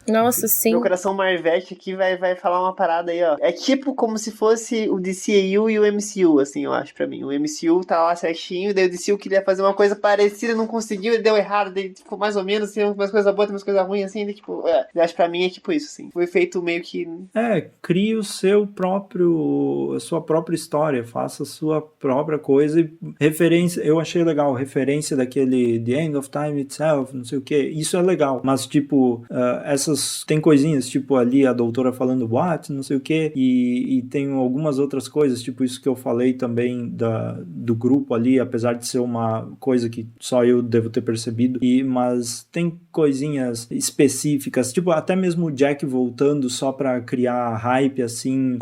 Nossa, sim. Meu coração Marvete aqui vai falar uma parada aí, ó. É tipo como se fosse o DCU e o MCU, assim, eu acho, pra mim. O MCU tá lá certinho, daí o DCU queria fazer uma coisa parecida, não conseguiu, ele deu errado, daí ficou mais ou menos, tem umas coisas boas, tem umas coisas ruins, assim, daí, tipo, eu acho que pra mim é tipo isso, assim. Foi feito meio que... Cria a sua própria história, faça a sua própria coisa e referência, eu achei legal, referência daquele The End of Time Itself, não sei o que, isso é legal, mas tipo, tem coisinhas, tipo ali a doutora falando what, não sei o que, e tem algumas outras coisas, tipo isso que eu falei também do grupo ali, apesar de ser uma coisa que só eu devo ter percebido, mas tem coisinhas específicas, tipo até mesmo o Jack voltando só pra criar hype, assim,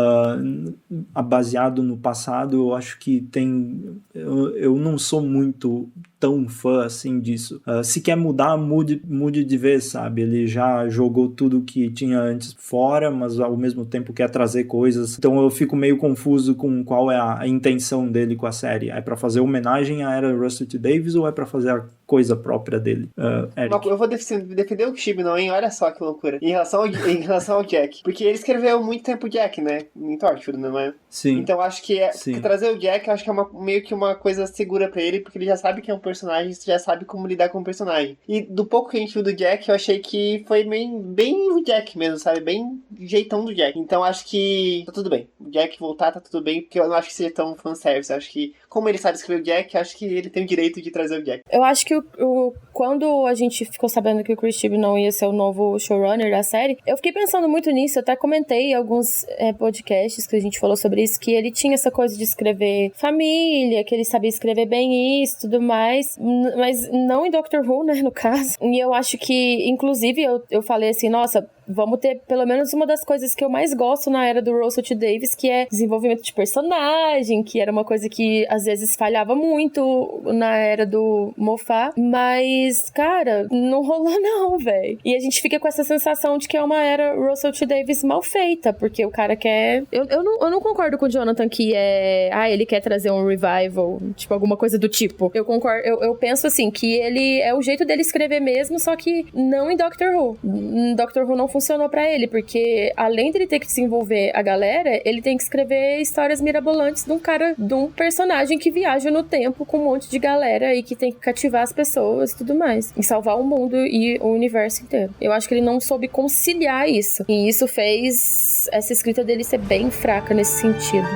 baseado no passado, eu acho que tem... Eu não sou muito tão fã, assim, disso. Se quer mudar, mude de vez, sabe? Ele já jogou tudo que tinha antes fora, mas ao mesmo tempo quer trazer coisas. Então eu fico meio confuso com qual é a intenção dele com a série. É pra fazer homenagem à era Russell T. Davies ou é pra fazer a coisa própria dele? Eric. Eu vou defender o Chibnall, hein? Olha só que loucura. Em relação ao Jack. Porque ele escreveu muito tempo o Jack, né? Em Torchwood, não é? Sim. Então acho que trazer o Jack, acho que é meio que uma coisa segura pra ele, porque ele já sabe que é um personagem, já sabe como lidar com o personagem. E do pouco que a gente viu do Jack, eu achei que foi bem o Jack mesmo, sabe? Bem jeitão do Jack. Então acho que tá tudo bem. O Jack voltar tá tudo bem, porque eu não acho que seja tão fanservice. Eu acho que, como ele sabe escrever o Jack, acho que ele tem o direito de trazer o Jack. Eu acho que quando a gente ficou sabendo que o Chris Chibnall ia ser o novo showrunner da série, eu fiquei pensando muito nisso. Eu até comentei em alguns podcasts que a gente falou sobre isso, que ele tinha essa coisa de escrever família, que ele sabia escrever bem isso, tudo mais, mas não em Doctor Who, né, no caso. E eu acho que, inclusive, eu falei assim, nossa, vamos ter pelo menos uma das coisas que eu mais gosto na era do Russell T. Davies, que é desenvolvimento de personagem, que era uma coisa que às vezes falhava muito na era do Moffat, mas, cara, não rolou não, velho. E a gente fica com essa sensação de que é uma era Russell T. Davies mal feita, porque o cara quer... Eu não concordo com o Jonathan que ele quer trazer um revival, tipo, alguma coisa do tipo. Eu concordo, eu penso assim, que ele é o jeito dele escrever mesmo, só que não em Doctor Who. Doctor Who não funcionou pra ele, porque além dele ter que desenvolver a galera, ele tem que escrever histórias mirabolantes de um personagem que viaja no tempo com um monte de galera e que tem que cativar as pessoas e tudo mais. E salvar o mundo e o universo inteiro. Eu acho que ele não soube conciliar isso. E isso fez essa escrita dele ser bem fraca nesse sentido.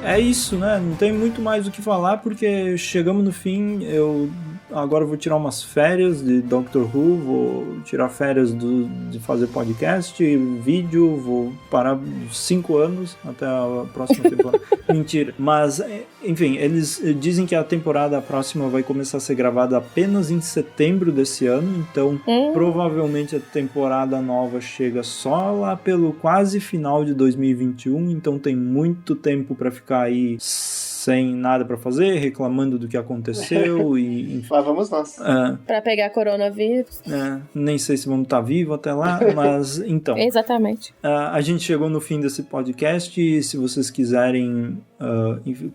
É isso, né? Não tem muito mais o que falar, porque chegamos no fim. Eu agora vou tirar umas férias de Doctor Who, vou tirar férias de fazer podcast, vídeo, vou parar 5 anos até a próxima temporada. Mentira. Mas, enfim, eles dizem que a temporada próxima vai começar a ser gravada apenas em setembro desse ano, então provavelmente a temporada nova chega só lá pelo quase final de 2021, então tem muito tempo pra ficar aí sem nada pra fazer, reclamando do que aconteceu e... Lá vamos nós. Pra pegar coronavírus. Nem sei se vamos estar vivos até lá, mas então... Exatamente. A gente chegou no fim desse podcast e se vocês quiserem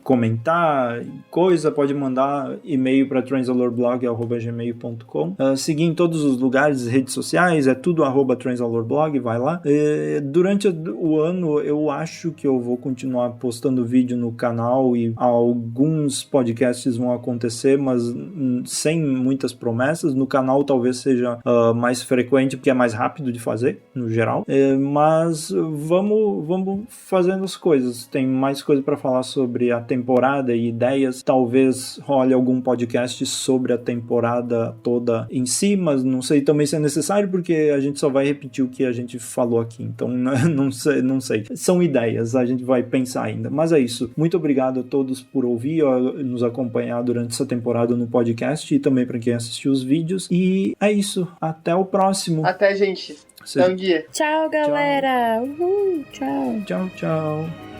comentar coisa, pode mandar e-mail para transalorblog@gmail.com. Seguir em todos os lugares, redes sociais, é tudo @transalorblog, vai lá. Durante o ano eu acho que eu vou continuar postando vídeo no canal e alguns podcasts vão acontecer, mas sem muitas promessas. No canal talvez seja mais frequente porque é mais rápido de fazer, no geral. Mas vamos fazendo as coisas. Tem mais coisa para falar sobre a temporada e ideias. Talvez role algum podcast sobre a temporada toda em si, mas não sei também se é necessário, porque a gente só vai repetir o que a gente falou aqui. Então, não sei. São ideias, a gente vai pensar ainda. Mas é isso. Muito obrigado a todos por ouvir, nos acompanhar durante essa temporada no podcast e também para quem assistiu os vídeos. E é isso. Até o próximo. Até, gente. Até um dia. Tchau, galera. Uhul, tchau. Tchau.